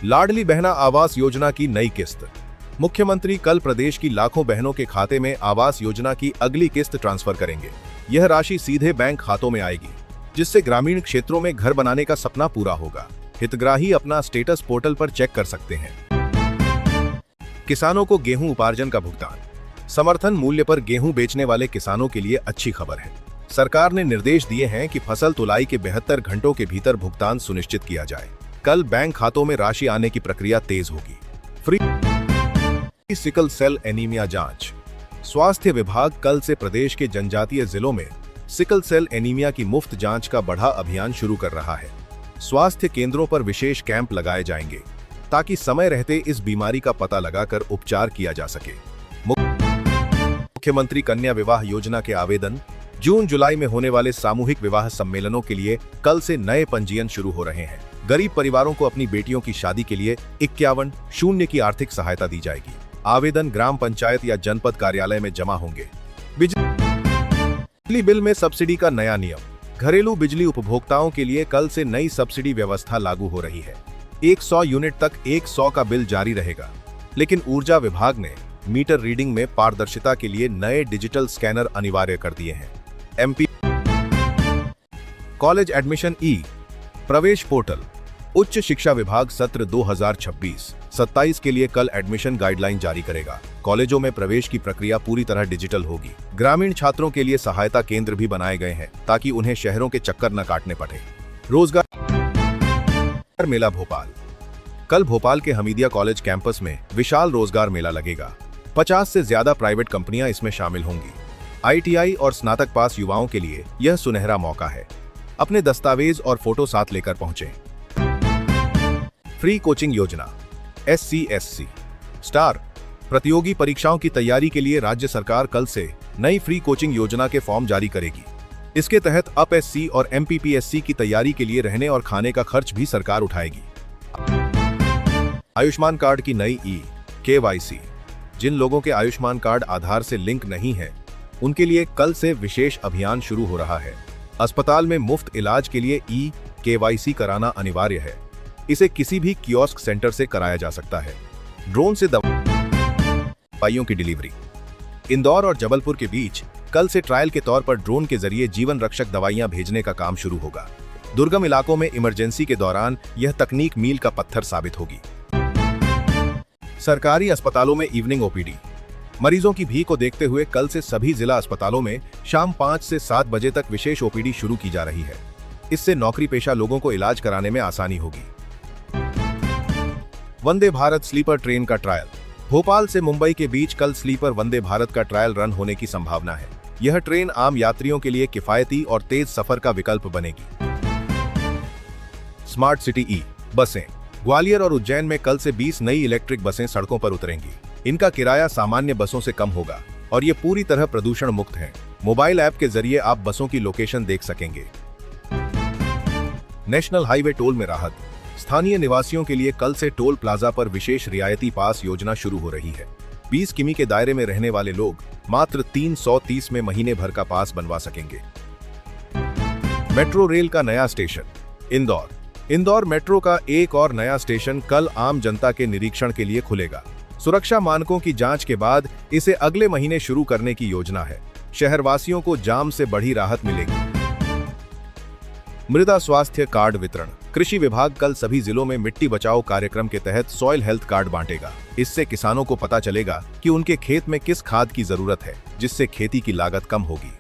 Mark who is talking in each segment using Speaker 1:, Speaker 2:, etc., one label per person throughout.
Speaker 1: लाडली बहना आवास योजना की नई किस्त। मुख्यमंत्री कल प्रदेश की लाखों बहनों के खाते में आवास योजना की अगली किस्त ट्रांसफर करेंगे। यह राशि सीधे बैंक खातों में आएगी, जिससे ग्रामीण क्षेत्रों में घर बनाने का सपना पूरा होगा। हितग्राही अपना स्टेटस पोर्टल पर चेक कर सकते हैं। किसानों को गेहूं उपार्जन का भुगतान। समर्थन मूल्य पर गेहूं बेचने वाले किसानों के लिए अच्छी खबर है। सरकार ने निर्देश दिए हैं कि फसल तुलाई के 72 घंटों के भीतर भुगतान सुनिश्चित किया जाए। कल बैंक खातों में राशि आने की प्रक्रिया तेज होगी। फ्री सिकल सेल एनीमिया जांच। स्वास्थ्य विभाग कल से प्रदेश के जनजातीय जिलों में सिकल सेल एनीमिया की मुफ्त जांच का बड़ा अभियान शुरू कर रहा है। स्वास्थ्य केंद्रों पर विशेष कैंप लगाए जाएंगे ताकि समय रहते इस बीमारी का पता लगाकर उपचार किया जा सके। मुख्यमंत्री कन्या विवाह योजना के आवेदन। जून जुलाई में होने वाले सामूहिक विवाह सम्मेलनों के लिए कल से नए पंजीयन शुरू हो रहे हैं। गरीब परिवारों को अपनी बेटियों की शादी के लिए 51,000 की आर्थिक सहायता दी जाएगी। आवेदन ग्राम पंचायत या जनपद कार्यालय में जमा होंगे। बिजली बिल में सब्सिडी का नया नियम। घरेलू बिजली उपभोक्ताओं के लिए कल से नई सब्सिडी व्यवस्था लागू हो रही है। 100 यूनिट तक 100 का बिल जारी रहेगा, लेकिन ऊर्जा विभाग ने मीटर रीडिंग में पारदर्शिता के लिए नए डिजिटल स्कैनर अनिवार्य कर दिए हैं। एमपी कॉलेज एडमिशन प्रवेश पोर्टल। उच्च शिक्षा विभाग सत्र 2026-27 के लिए कल एडमिशन गाइडलाइन जारी करेगा। कॉलेजों में प्रवेश की प्रक्रिया पूरी तरह डिजिटल होगी। ग्रामीण छात्रों के लिए सहायता केंद्र भी बनाए गए हैं ताकि उन्हें शहरों के चक्कर न काटने पड़े। रोजगार मेला भोपाल। कल भोपाल के हमीदिया कॉलेज कैंपस में विशाल रोजगार मेला लगेगा। 50 से ज्यादा प्राइवेट कंपनियां इसमें शामिल होंगी। ITI और स्नातक पास युवाओं के लिए यह सुनहरा मौका है। अपने दस्तावेज और फोटो साथ लेकर पहुंचें। फ्री कोचिंग योजना। SC/SC स्टार प्रतियोगी परीक्षाओं की तैयारी के लिए राज्य सरकार कल से नई फ्री कोचिंग योजना के फॉर्म जारी करेगी। इसके तहत UP-SC और MPPSC की तैयारी के लिए रहने और खाने का खर्च भी सरकार उठाएगी। आयुष्मान कार्ड की नई KYC। जिन लोगों के आयुष्मान कार्ड आधार से लिंक नहीं है, उनके लिए कल से विशेष अभियान शुरू हो रहा है। अस्पताल में मुफ्त इलाज के लिए KYC कराना अनिवार्य है। इसे किसी भी कियोस्क सेंटर से कराया जा सकता है। ड्रोन से दवाइयों की डिलीवरी। इंदौर और जबलपुर के बीच कल से ट्रायल के तौर पर ड्रोन के जरिए जीवन रक्षक दवाइयां भेजने का काम शुरू होगा। दुर्गम इलाकों में इमरजेंसी के दौरान यह तकनीक मील का पत्थर साबित होगी। सरकारी अस्पतालों में इवनिंग OPD। मरीजों की भीड़ को देखते हुए कल से सभी जिला अस्पतालों में शाम 5 से 7 बजे तक विशेष OPD शुरू की जा रही है। इससे नौकरी पेशा लोगों को इलाज कराने में आसानी होगी। वंदे भारत स्लीपर ट्रेन का ट्रायल। भोपाल से मुंबई के बीच कल स्लीपर वंदे भारत का ट्रायल रन होने की संभावना है। यह ट्रेन आम यात्रियों के लिए किफायती और तेज सफर का विकल्प बनेगी। स्मार्ट सिटी बसें। ग्वालियर और उज्जैन में कल से 20 नई इलेक्ट्रिक बसें सड़कों पर उतरेंगी। इनका किराया सामान्य बसों से कम होगा और ये पूरी तरह प्रदूषण मुक्त हैं। मोबाइल ऐप के जरिए आप बसों की लोकेशन देख सकेंगे। नेशनल हाईवे टोल में राहत। स्थानीय निवासियों के लिए कल से टोल प्लाजा पर विशेष रियायती पास योजना शुरू हो रही है। 20 किमी के दायरे में रहने वाले लोग मात्र 330 में महीने भर का पास बनवा सकेंगे। मेट्रो रेल का नया स्टेशन। इंदौर मेट्रो का एक और नया स्टेशन कल आम जनता के निरीक्षण के लिए खुलेगा। सुरक्षा मानकों की जांच के बाद इसे अगले महीने शुरू करने की योजना है। शहरवासियों को जाम से बड़ी राहत मिलेगी। मृदा स्वास्थ्य कार्ड वितरण। कृषि विभाग कल सभी जिलों में मिट्टी बचाओ कार्यक्रम के तहत सॉइल हेल्थ कार्ड बांटेगा। इससे किसानों को पता चलेगा कि उनके खेत में किस खाद की जरूरत है, जिससे खेती की लागत कम होगी।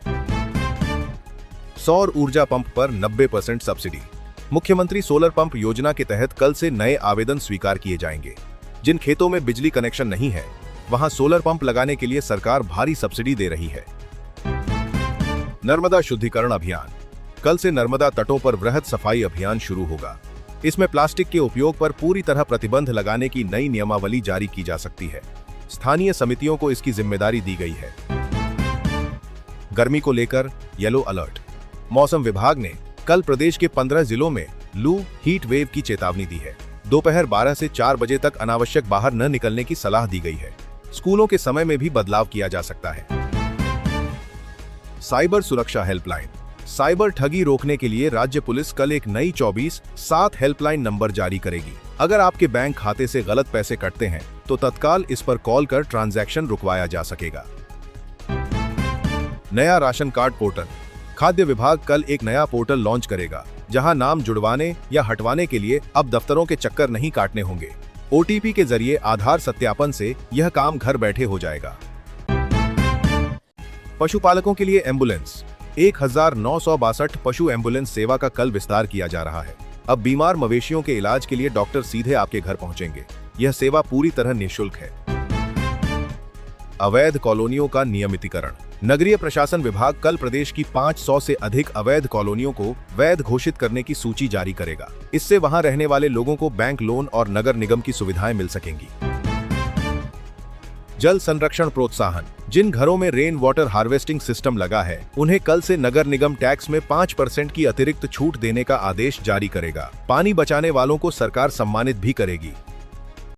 Speaker 1: सौर ऊर्जा पंप पर 90% सब्सिडी। मुख्यमंत्री सोलर पंप योजना के तहत कल से नए आवेदन स्वीकार किए जाएंगे। जिन खेतों में बिजली कनेक्शन नहीं है, वहां सोलर पंप लगाने के लिए सरकार भारी सब्सिडी दे रही है। नर्मदा शुद्धिकरण अभियान। कल से नर्मदा तटों पर वृहद सफाई अभियान शुरू होगा। इसमें प्लास्टिक के उपयोग पर पूरी तरह प्रतिबंध लगाने की नई नियमावली जारी की जा सकती है। स्थानीय समितियों को इसकी जिम्मेदारी दी गई है। गर्मी को लेकर येलो अलर्ट। मौसम विभाग ने कल प्रदेश के 15 जिलों में लू हीट वेव की चेतावनी दी है। दोपहर 12 से 4 बजे तक अनावश्यक बाहर न निकलने की सलाह दी गई है। स्कूलों के समय में भी बदलाव किया जा सकता है। साइबर सुरक्षा हेल्पलाइन। साइबर ठगी रोकने के लिए राज्य पुलिस कल एक नई 24/7 हेल्पलाइन नंबर जारी करेगी। अगर आपके बैंक खाते से गलत पैसे कटते हैं तो तत्काल इस पर कॉल कर ट्रांजैक्शन रुकवाया जा सकेगा। नया राशन कार्ड पोर्टल। खाद्य विभाग कल एक नया पोर्टल लॉन्च करेगा, जहां नाम जुड़वाने या हटवाने के लिए अब दफ्तरों के चक्कर नहीं काटने होंगे। OTP के जरिए आधार सत्यापन से यह काम घर बैठे हो जाएगा। पशुपालकों के लिए एम्बुलेंस। 1962 पशु एम्बुलेंस सेवा का कल विस्तार किया जा रहा है। अब बीमार मवेशियों के इलाज के लिए डॉक्टर सीधे आपके घर पहुंचेंगे। यह सेवा पूरी तरह निःशुल्क है। अवैध कॉलोनियों का नियमितीकरण। नगरीय प्रशासन विभाग कल प्रदेश की 500 से अधिक अवैध कॉलोनियों को वैध घोषित करने की सूची जारी करेगा। इससे वहां रहने वाले लोगों को बैंक लोन और नगर निगम की सुविधाएं मिल सकेंगी। जल संरक्षण प्रोत्साहन। जिन घरों में रेन वाटर हार्वेस्टिंग सिस्टम लगा है, उन्हें कल से नगर निगम टैक्स में 5% की अतिरिक्त छूट देने का आदेश जारी करेगा। पानी बचाने वालों को सरकार सम्मानित भी करेगी।